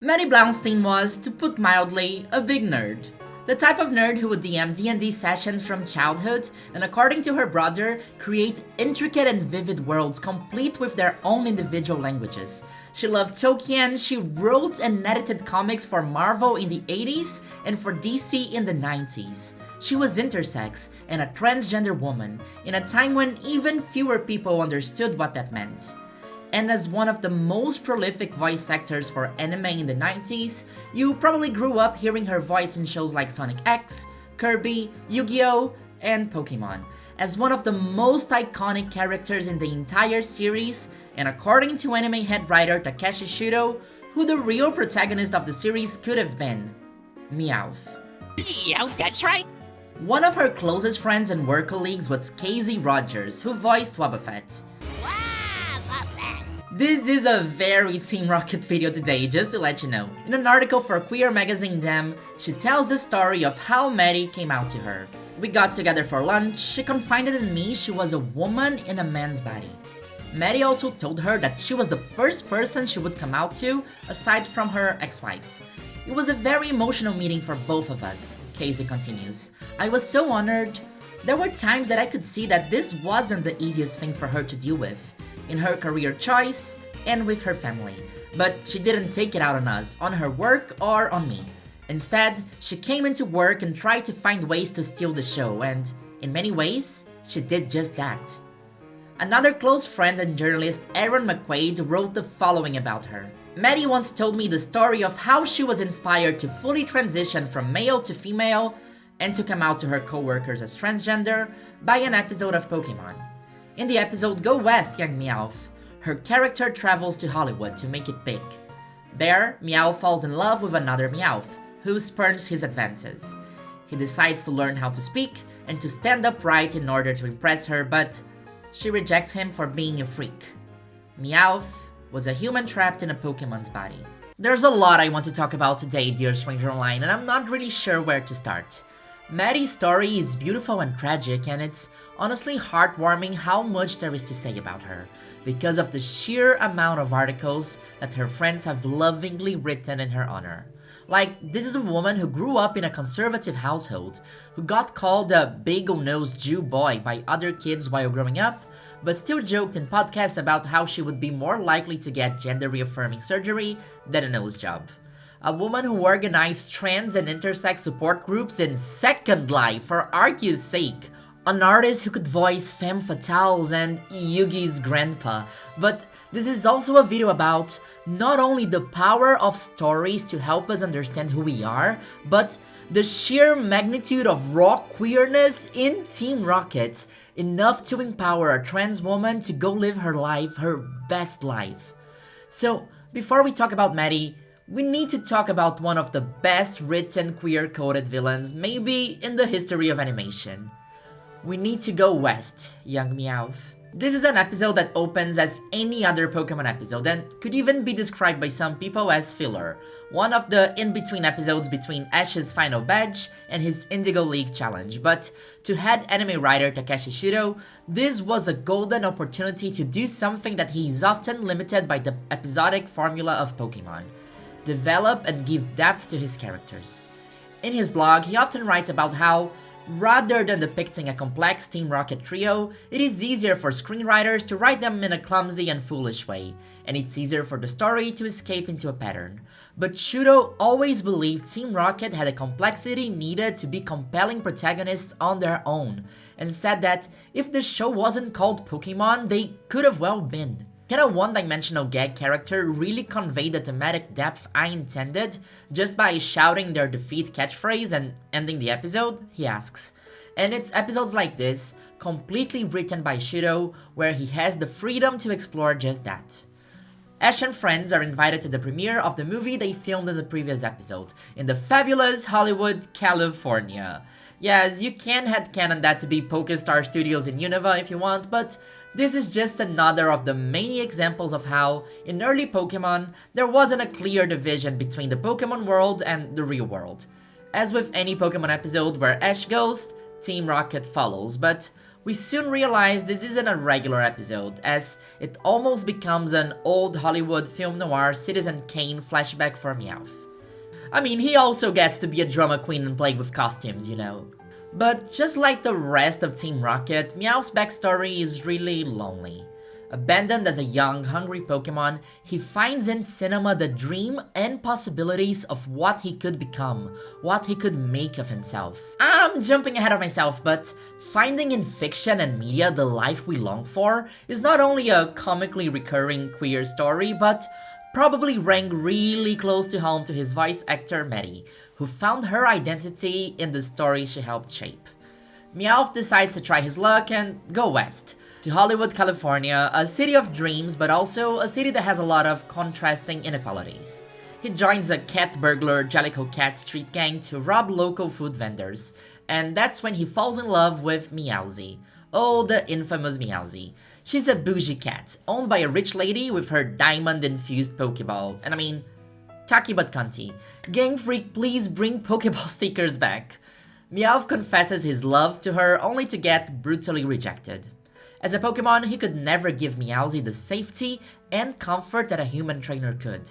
Maddie Blaustein was, to put mildly, a big nerd. The type of nerd who would DM D&D sessions from childhood and, according to her brother, create intricate and vivid worlds complete with their own individual languages. She loved Tolkien, she wrote and edited comics for Marvel in the 80s and for DC in the 90s. She was intersex and a transgender woman in a time when even fewer people understood what that meant. And as one of the most prolific voice actors for anime in the 90s, you probably grew up hearing her voice in shows like Sonic X, Kirby, Yu-Gi-Oh!, and Pokémon. As one of the most iconic characters in the entire series, and according to anime head writer Takeshi Shudo, who the real protagonist of the series could have been, Meowth. Yeah, that's right. One of her closest friends and work colleagues was Casey Rogers, who voiced Wobbuffet. This is a very Team Rocket video today, just to let you know. In an article for queer magazine Dem, she tells the story of how Maddie came out to her. We got together for lunch, she confided in me she was a woman in a man's body. Maddie also told her that she was the first person she would come out to, aside from her ex-wife. It was a very emotional meeting for both of us, Casey continues. I was so honored. There were times that I could see that this wasn't the easiest thing for her to deal with, in her career choice, and with her family. But she didn't take it out on us, on her work, or on me. Instead, she came into work and tried to find ways to steal the show, and in many ways, she did just that. Another close friend and journalist, Aaron McQuaid, wrote the following about her. Maddie once told me the story of how she was inspired to fully transition from male to female and to come out to her coworkers as transgender by an episode of Pokémon. In the episode Go West, Young Meowth, her character travels to Hollywood to make it big. There, Meowth falls in love with another Meowth, who spurns his advances. He decides to learn how to speak and to stand upright in order to impress her, but she rejects him for being a freak. Meowth was a human trapped in a Pokemon's body. There's a lot I want to talk about today, dear Stranger Online, and I'm not really sure where to start. Maddie's story is beautiful and tragic, and it's honestly heartwarming how much there is to say about her, because of the sheer amount of articles that her friends have lovingly written in her honor. Like, this is a woman who grew up in a conservative household, who got called a bagel-nosed Jew boy by other kids while growing up, but still joked in podcasts about how she would be more likely to get gender-reaffirming surgery than a nose job. A woman who organized trans and intersex support groups in Second Life for Arceus' sake. An artist who could voice femme fatales and Yugi's grandpa. But this is also a video about not only the power of stories to help us understand who we are, but the sheer magnitude of raw queerness in Team Rocket, enough to empower a trans woman to go live her life, her best life. So, before we talk about Maddie, we need to talk about one of the best written queer-coded villains maybe in the history of animation. We need to go west, Young Meowth. This is an episode that opens as any other Pokémon episode and could even be described by some people as filler, one of the in-between episodes between Ash's final badge and his Indigo League challenge. But to head anime writer Takeshi Shudo, this was a golden opportunity to do something that he is often limited by the episodic formula of Pokémon: develop and give depth to his characters. In his blog, he often writes about how, rather than depicting a complex Team Rocket trio, it is easier for screenwriters to write them in a clumsy and foolish way, and it's easier for the story to escape into a pattern. But Shudo always believed Team Rocket had a complexity needed to be compelling protagonists on their own, and said that if the show wasn't called Pokémon, they could have well been. Can a one-dimensional gag character really convey the thematic depth I intended just by shouting their defeat catchphrase and ending the episode? He asks. And it's episodes like this, completely written by Shudo, where he has the freedom to explore just that. Ash and friends are invited to the premiere of the movie they filmed in the previous episode, in the fabulous Hollywood, California. Yes, you can headcanon that to be PokeStar Studios in Unova if you want, but this is just another of the many examples of how, in early Pokemon, there wasn't a clear division between the Pokemon world and the real world. As with any Pokemon episode where Ash goes, Team Rocket follows, but We soon realize this isn't a regular episode, as it almost becomes an old Hollywood film noir Citizen Kane flashback for Meowth. I mean, he also gets to be a drama queen and play with costumes, you know. But just like the rest of Team Rocket, Meowth's backstory is really lonely. Abandoned as a young, hungry Pokemon, he finds in cinema the dream and possibilities of what he could become, what he could make of himself. I'm jumping ahead of myself, but finding in fiction and media the life we long for is not only a comically recurring queer story, but probably rang really close to home to his voice actor Maddie, who found her identity in the story she helped shape. Meowth decides to try his luck and go west, to Hollywood, California, a city of dreams, but also a city that has a lot of contrasting inequalities. He joins a cat burglar Jellicoe Cat street gang to rob local food vendors, and that's when he falls in love with Meowth. Oh, the infamous Meowth. She's a bougie cat, owned by a rich lady with her diamond-infused Pokeball, and I mean, tacky but cunty. Gang Freak, please bring Pokeball stickers back. Meowth confesses his love to her only to get brutally rejected. As a Pokemon, he could never give Meowth the safety and comfort that a human trainer could.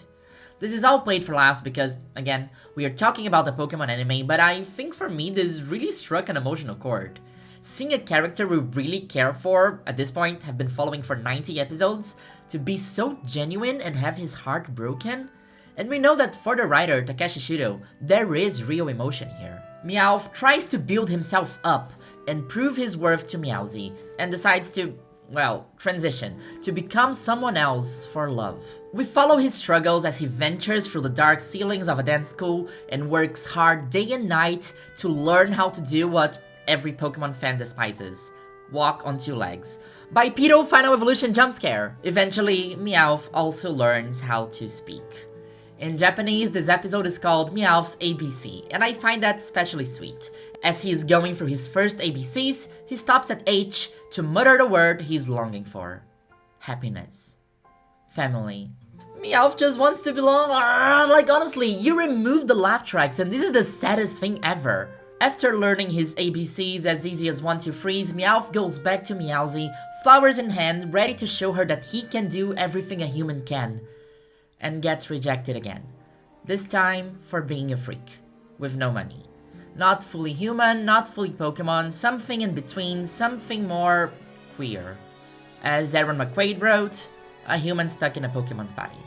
This is all played for laughs because, again, we are talking about the Pokemon anime, but I think for me this really struck an emotional chord. Seeing a character we really care for, at this point have been following for 90 episodes, to be so genuine and have his heart broken? And we know that for the writer Takeshi Shudo, there is real emotion here. Meowth tries to build himself up and prove his worth to Meowth, and decides to, well, transition, to become someone else for love. We follow his struggles as he ventures through the dark ceilings of a dance school and works hard day and night to learn how to do what every Pokemon fan despises: walk on two legs. Bipedal Final Evolution jump scare! Eventually, Meowth also learns how to speak. In Japanese, this episode is called Meowth's ABC, and I find that especially sweet. As he is going through his first ABCs, he stops at H to mutter the word he's longing for. Happiness. Family. Meowth just wants to belong. Like honestly, you removed the laugh tracks and this is the saddest thing ever. After learning his ABCs as easy as 1, 2, 3s, Meowth goes back to Meowth, flowers in hand, ready to show her that he can do everything a human can. And gets rejected again. This time for being a freak, with no money. Not fully human, not fully Pokemon, something in between, something more queer. As Aaron McQuaid wrote, a human stuck in a Pokemon's body.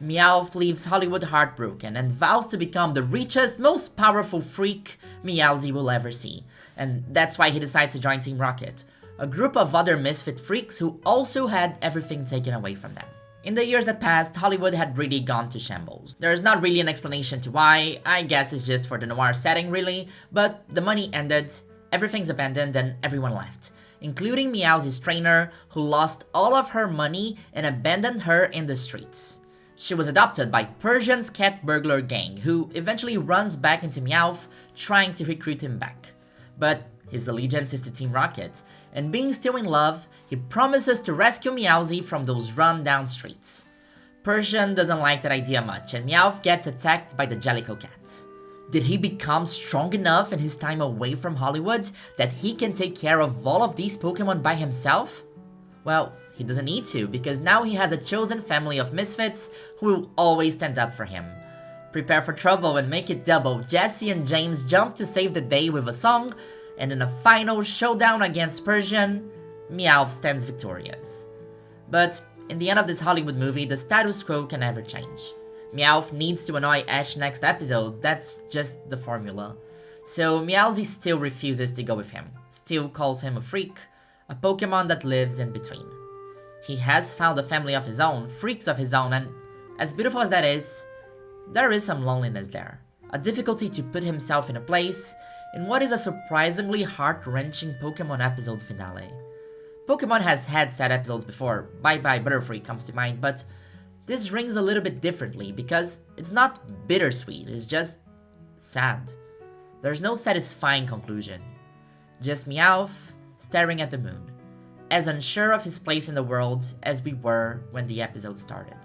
Meowth leaves Hollywood heartbroken and vows to become the richest, most powerful freak Meowth will ever see. And that's why he decides to join Team Rocket, a group of other misfit freaks who also had everything taken away from them. In the years that passed, Hollywood had really gone to shambles. There's not really an explanation to why, I guess it's just for the noir setting really, but the money ended, everything's abandoned and everyone left, including Meowth's trainer, who lost all of her money and abandoned her in the streets. She was adopted by Persian's cat burglar gang, who eventually runs back into Meowth, trying to recruit him back. But his allegiance is to Team Rocket, and being still in love, he promises to rescue Meowth from those run-down streets. Persian doesn't like that idea much, and Meowth gets attacked by the Jellicoe Cats. Did he become strong enough in his time away from Hollywood that he can take care of all of these Pokemon by himself? Well, he doesn't need to, because now he has a chosen family of misfits who will always stand up for him. Prepare for trouble and make it double. Jesse and James jump to save the day with a song, and in a final showdown against Persian, Meowth stands victorious. But in the end of this Hollywood movie, the status quo can never change. Meowth needs to annoy Ash next episode, that's just the formula. So Meowth still refuses to go with him, still calls him a freak, a Pokemon that lives in between. He has found a family of his own, freaks of his own, and as beautiful as that is, there is some loneliness there. A difficulty to put himself in a place in what is a surprisingly heart-wrenching Pokemon episode finale. Pokemon has had sad episodes before, Bye Bye Butterfree comes to mind, but this rings a little bit differently because it's not bittersweet, it's just sad. There's no satisfying conclusion. Just Meowth staring at the moon, as unsure of his place in the world as we were when the episode started.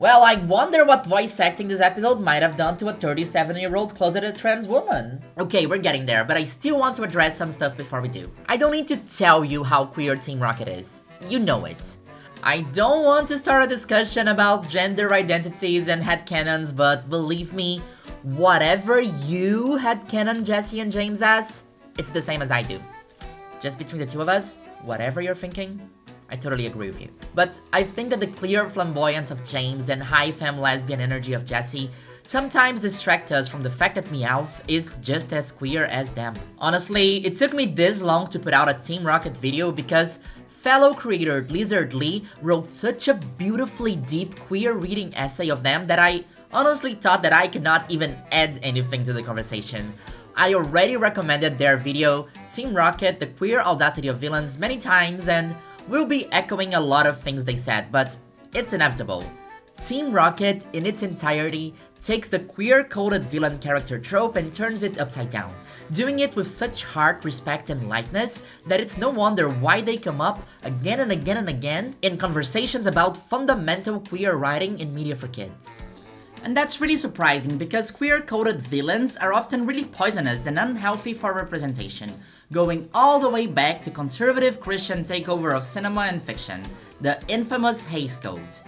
Well, I wonder what voice acting this episode might have done to a 37-year-old closeted trans woman. Okay, we're getting there, but I still want to address some stuff before we do. I don't need to tell you how queer Team Rocket is. You know it. I don't want to start a discussion about gender identities and headcanons, but believe me, whatever you headcanon Jesse and James as, it's the same as I do. Just between the two of us, whatever you're thinking, I totally agree with you. But I think that the clear flamboyance of James and high femme lesbian energy of Jessie sometimes distract us from the fact that Meowth is just as queer as them. Honestly, it took me this long to put out a Team Rocket video because fellow creator Lizard Lee wrote such a beautifully deep queer reading essay of them that I honestly thought that I could not even add anything to the conversation. I already recommended their video, Team Rocket, the queer audacity of villains, many times, and we'll be echoing a lot of things they said, but it's inevitable. Team Rocket, in its entirety, takes the queer-coded villain character trope and turns it upside down, doing it with such heart, respect, and lightness that it's no wonder why they come up again and again and again in conversations about fundamental queer writing in media for kids. And that's really surprising because queer-coded villains are often really poisonous and unhealthy for representation, going all the way back to conservative Christian takeover of cinema and fiction, the infamous Hays Code.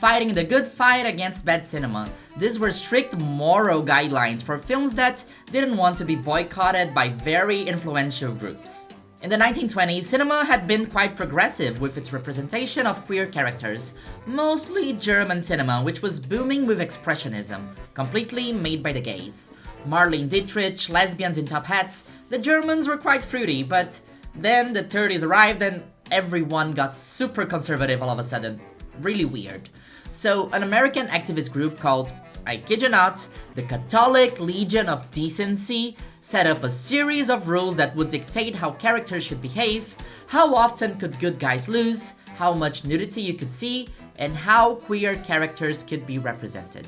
Fighting the good fight against bad cinema, these were strict moral guidelines for films that didn't want to be boycotted by very influential groups. In the 1920s, cinema had been quite progressive with its representation of queer characters, mostly German cinema, which was booming with expressionism, completely made by the gays. Marlene Dietrich, lesbians in top hats, the Germans were quite fruity, but then the 30s arrived and everyone got super conservative all of a sudden. Really weird. So an American activist group called, I kid you not, the Catholic Legion of Decency set up a series of rules that would dictate how characters should behave, how often could good guys lose, how much nudity you could see, and how queer characters could be represented.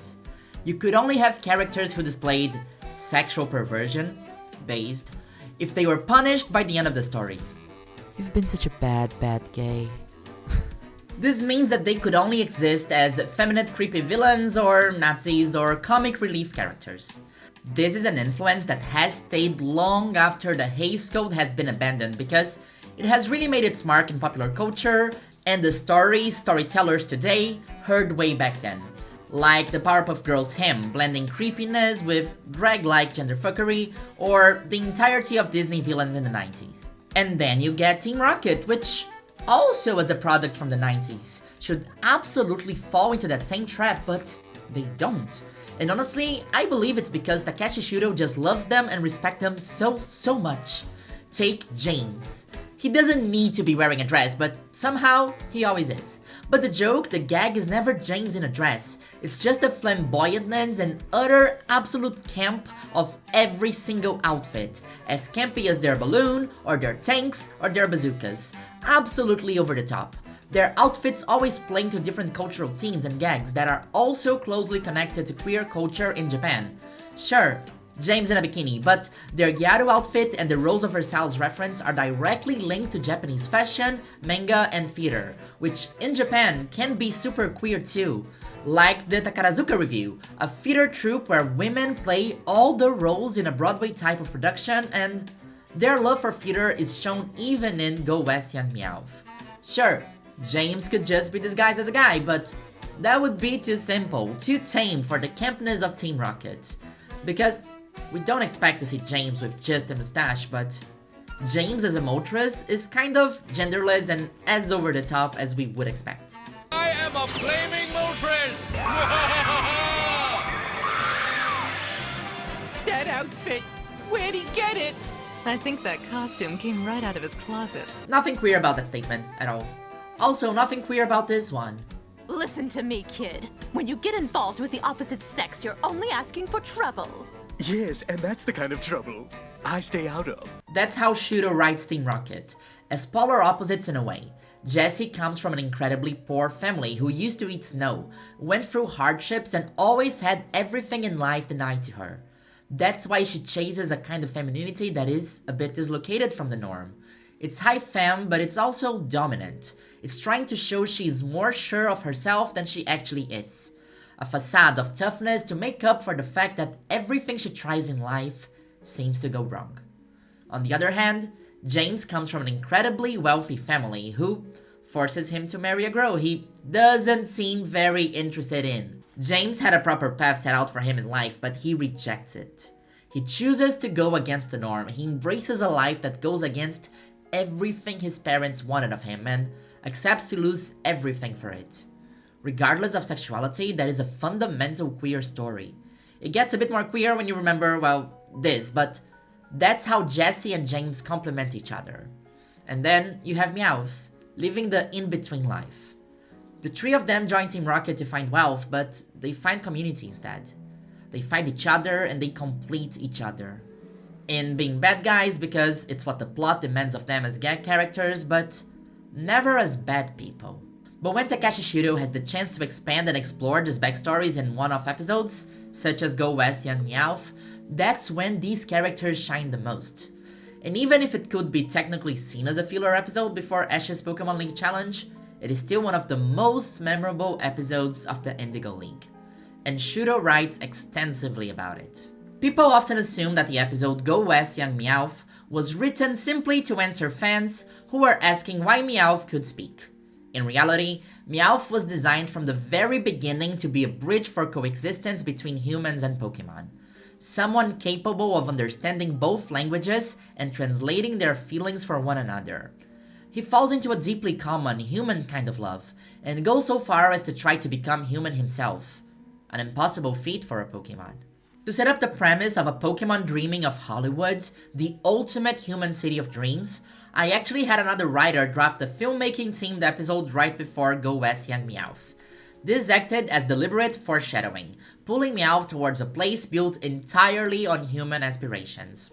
You could only have characters who displayed sexual perversion, based, if they were punished by the end of the story. You've been such a bad gay. This means that they could only exist as feminine creepy villains or Nazis or comic relief characters. This is an influence that has stayed long after the Hays Code has been abandoned because it has really made its mark in popular culture and the stories storytellers today heard way back then. Like the Powerpuff Girls hymn, blending creepiness with drag-like genderfuckery, or the entirety of Disney villains in the 90s. And then you get Team Rocket, which also as a product from the 90s, should absolutely fall into that same trap, but they don't. And honestly, I believe it's because Takeshi Shudo just loves them and respects them so much. Take James. He doesn't need to be wearing a dress, but somehow he always is. But the joke, the gag is never James in a dress. It's just the flamboyantness and utter absolute camp of every single outfit. As campy as their balloon, or their tanks, or their bazookas. Absolutely over the top. Their outfits always playing to different cultural themes and gags that are also closely connected to queer culture in Japan. Sure, James in a bikini, but their Gyaru outfit and the Rose of Versailles reference are directly linked to Japanese fashion, manga, and theater, which in Japan can be super queer too. Like the Takarazuka Review, a theater troupe where women play all the roles in a Broadway type of production, and their love for theater is shown even in Go West Young Meowth. Sure, James could just be disguised as a guy, but that would be too simple, too tame for the campness of Team Rocket. Because we don't expect to see James with just a mustache, but James as a Moltres is kind of genderless and as over the top as we would expect. I am a flaming Moltres! That outfit! Where'd he get it? I think that costume came right out of his closet. Nothing queer about that statement at all. Also, nothing queer about this one. Listen to me, kid. When you get involved with the opposite sex, you're only asking for trouble. Yes, and that's the kind of trouble I stay out of. That's how Shudo writes Team Rocket, as polar opposites in a way. Jessie comes from an incredibly poor family who used to eat snow, went through hardships, and always had everything in life denied to her. That's why she chases a kind of femininity that is a bit dislocated from the norm. It's high femme, but it's also dominant. It's trying to show she's more sure of herself than she actually is. a facade of toughness to make up for the fact that everything she tries in life seems to go wrong. On the other hand, James comes from an incredibly wealthy family who forces him to marry a girl he doesn't seem very interested in. James had a proper path set out for him in life, but he rejects it. He chooses to go against the norm. He embraces a life that goes against everything his parents wanted of him and accepts to lose everything for it. Regardless of sexuality, that is a fundamental queer story. It gets a bit more queer when you remember, well, this, but that's how Jesse and James complement each other. And then you have Meowth, living the in-between life. The three of them join Team Rocket to find wealth, but they find community instead. They find each other and they complete each other. In being bad guys because it's what the plot demands of them as gag characters, but never as bad people. But when Takeshi Shudo has the chance to expand and explore these backstories in one-off episodes, such as Go West Young Meowth, that's when these characters shine the most. And even if it could be technically seen as a filler episode before Ash's Pokemon League challenge, it is still one of the most memorable episodes of the Indigo League. And Shudo writes extensively about it. People often assume that the episode Go West Young Meowth was written simply to answer fans who were asking why Meowth could speak. In reality, Meowth was designed from the very beginning to be a bridge for coexistence between humans and Pokemon. Someone capable of understanding both languages and translating their feelings for one another. He falls into a deeply common human kind of love, and goes so far as to try to become human himself. An impossible feat for a Pokemon. To set up the premise of a Pokemon dreaming of Hollywood, the ultimate human city of dreams, I actually had another writer draft the filmmaking-themed episode right before Go West Young Meowth. This acted as deliberate foreshadowing, pulling Meowth towards a place built entirely on human aspirations.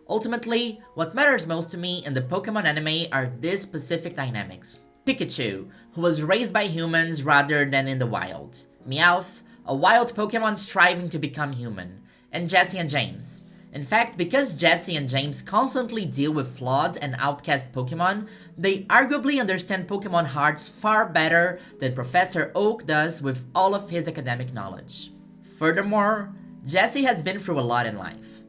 Ultimately, what matters most to me in the Pokemon anime are these specific dynamics. Pikachu, who was raised by humans rather than in the wild. Meowth, a wild Pokemon striving to become human. And Jesse and James. In fact, because Jesse and James constantly deal with flawed and outcast Pokemon, they arguably understand Pokemon hearts far better than Professor Oak does with all of his academic knowledge. Furthermore, Jessie has been through a lot in life.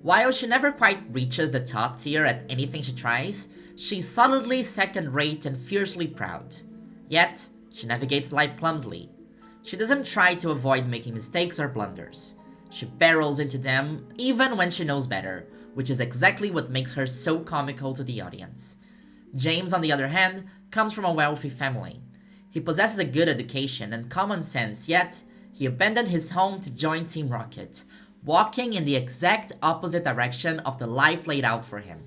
While she never quite reaches the top tier at anything she tries, she's solidly second-rate and fiercely proud. Yet, she navigates life clumsily. She doesn't try to avoid making mistakes or blunders. She barrels into them even when she knows better, which is exactly what makes her so comical to the audience. James, on the other hand, comes from a wealthy family. He possesses a good education and common sense, yet he abandoned his home to join Team Rocket, walking in the exact opposite direction of the life laid out for him.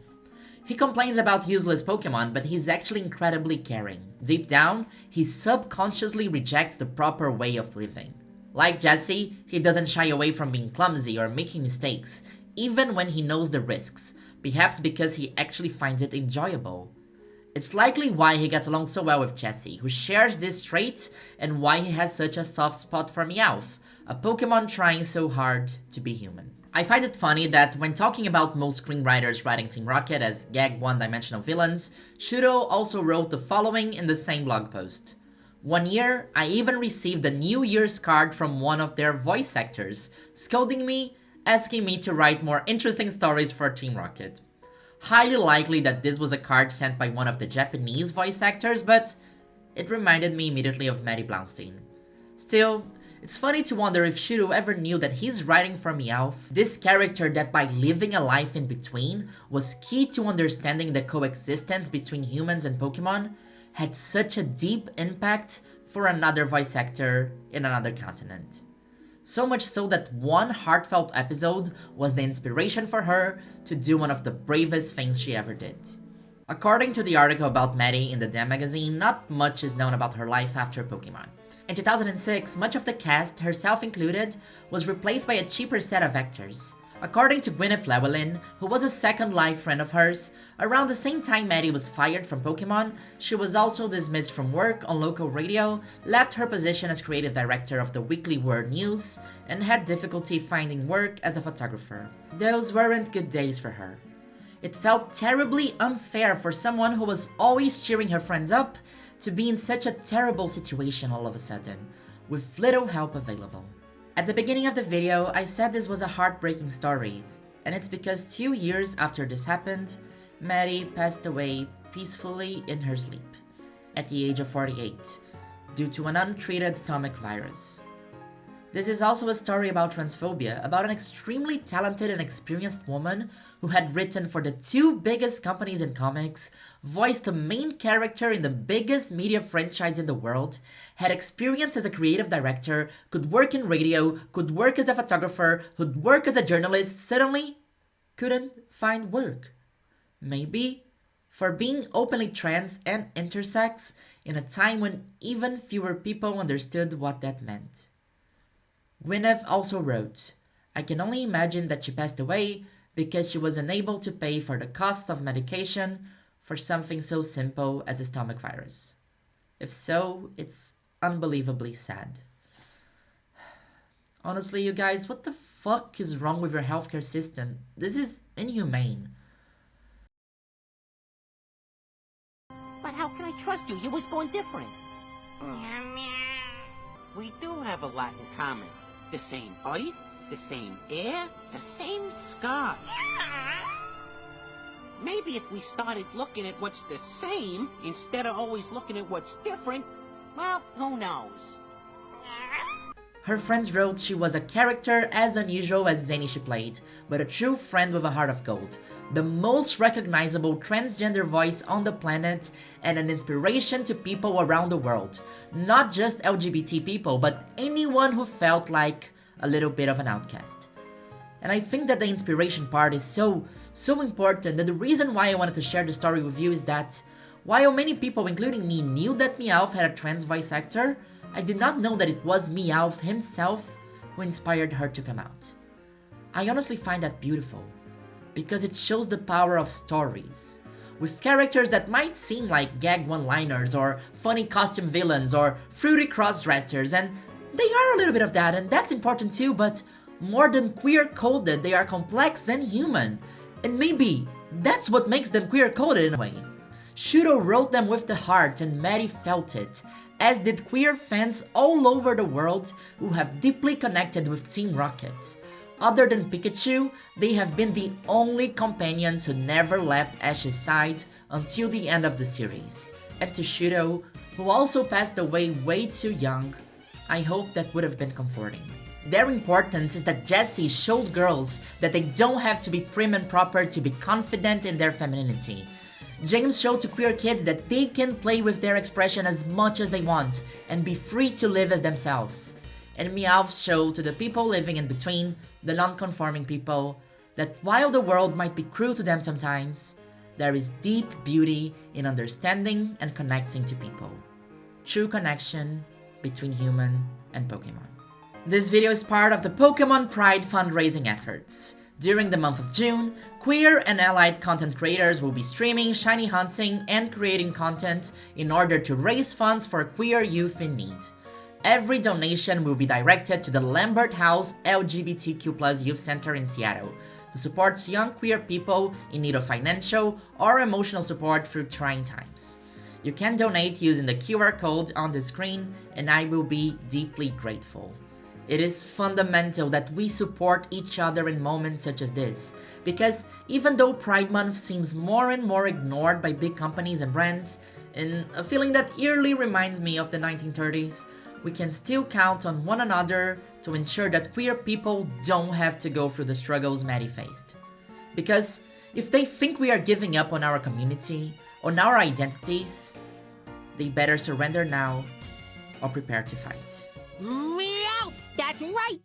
He complains about useless Pokemon, but he's actually incredibly caring. Deep down, he subconsciously rejects the proper way of living. Like Jesse, he doesn't shy away from being clumsy or making mistakes, even when he knows the risks, perhaps because he actually finds it enjoyable. It's likely why he gets along so well with Jesse, who shares this trait, and why he has such a soft spot for Meowth, a Pokemon trying so hard to be human. I find it funny that when talking about most screenwriters writing Team Rocket as gag one-dimensional villains, Shudo also wrote the following in the same blog post. One year, I even received a New Year's card from one of their voice actors, scolding me, asking me to write more interesting stories for Team Rocket. Highly likely that this was a card sent by one of the Japanese voice actors, but it reminded me immediately of Maddie Blaustein. Still, it's funny to wonder if Shudo ever knew that he's writing for Meowth, this character that by living a life in between was key to understanding the coexistence between humans and Pokemon, had such a deep impact for another voice actor in another continent. So much so that one heartfelt episode was the inspiration for her to do one of the bravest things she ever did. According to the article about Maddie in the DM magazine, not much is known about her life after Pokemon. In 2006, much of the cast, herself included, was replaced by a cheaper set of actors. According to Gwyneth Llewellyn, who was a Second Life friend of hers, around the same time Maddie was fired from Pokemon, she was also dismissed from work on local radio, left her position as creative director of the Weekly Word News, and had difficulty finding work as a photographer. Those weren't good days for her. It felt terribly unfair for someone who was always cheering her friends up to be in such a terrible situation all of a sudden, with little help available. At the beginning of the video, I said this was a heartbreaking story, and it's because 2 years after this happened, Maddie passed away peacefully in her sleep, at the age of 48, due to an untreated stomach virus. This is also a story about transphobia, about an extremely talented and experienced woman who had written for the 2 biggest companies in comics, voiced a main character in the biggest media franchise in the world, had experience as a creative director, could work in radio, could work as a photographer, could work as a journalist, suddenly couldn't find work. Maybe for being openly trans and intersex in a time when even fewer people understood what that meant. Gwyneth also wrote, "I can only imagine that she passed away because she was unable to pay for the cost of medication for something so simple as a stomach virus. If so, it's unbelievably sad." Honestly, you guys, what the fuck is wrong with your healthcare system? This is inhumane. But how can I trust you? You was born different. We do have a lot in common. The same earth, the same air, the same sky. Maybe if we started looking at what's the same instead of always looking at what's different, well, who knows? Her friends wrote she was a character as unusual as any she played, but a true friend with a heart of gold, the most recognizable transgender voice on the planet, and an inspiration to people around the world. Not just LGBT people, but anyone who felt like a little bit of an outcast. And I think that the inspiration part is so important, that the reason why I wanted to share the story with you is that, while many people, including me, knew that Meowth had a trans voice actor, I did not know that it was Meowth himself who inspired her to come out. I honestly find that beautiful, because it shows the power of stories, with characters that might seem like gag one-liners or funny costume villains or fruity cross-dressers, and they are a little bit of that, and that's important too, but more than queer-coded, they are complex and human, and maybe that's what makes them queer-coded in a way. Shudo wrote them with the heart, and Maddie felt it, as did queer fans all over the world who have deeply connected with Team Rocket. Other than Pikachu, they have been the only companions who never left Ash's side until the end of the series. And to Shudo, who also passed away way too young, I hope that would have been comforting. Their importance is that Jessie showed girls that they don't have to be prim and proper to be confident in their femininity. James showed to queer kids that they can play with their expression as much as they want and be free to live as themselves. And Meowth showed to the people living in between, the non-conforming people, that while the world might be cruel to them sometimes, there is deep beauty in understanding and connecting to people. True connection between human and Pokemon. This video is part of the Pokémon Pride fundraising efforts. During the month of June, queer and allied content creators will be streaming, shiny hunting, and creating content in order to raise funds for queer youth in need. Every donation will be directed to the Lambert House LGBTQ+ Youth Center in Seattle, who supports young queer people in need of financial or emotional support through trying times. You can donate using the QR code on the screen, and I will be deeply grateful. It is fundamental that we support each other in moments such as this, because even though Pride Month seems more and more ignored by big companies and brands, in a feeling that eerily reminds me of the 1930s, we can still count on one another to ensure that queer people don't have to go through the struggles Maddie faced. Because if they think we are giving up on our community, on our identities, they better surrender now or prepare to fight. Meowth! That's right!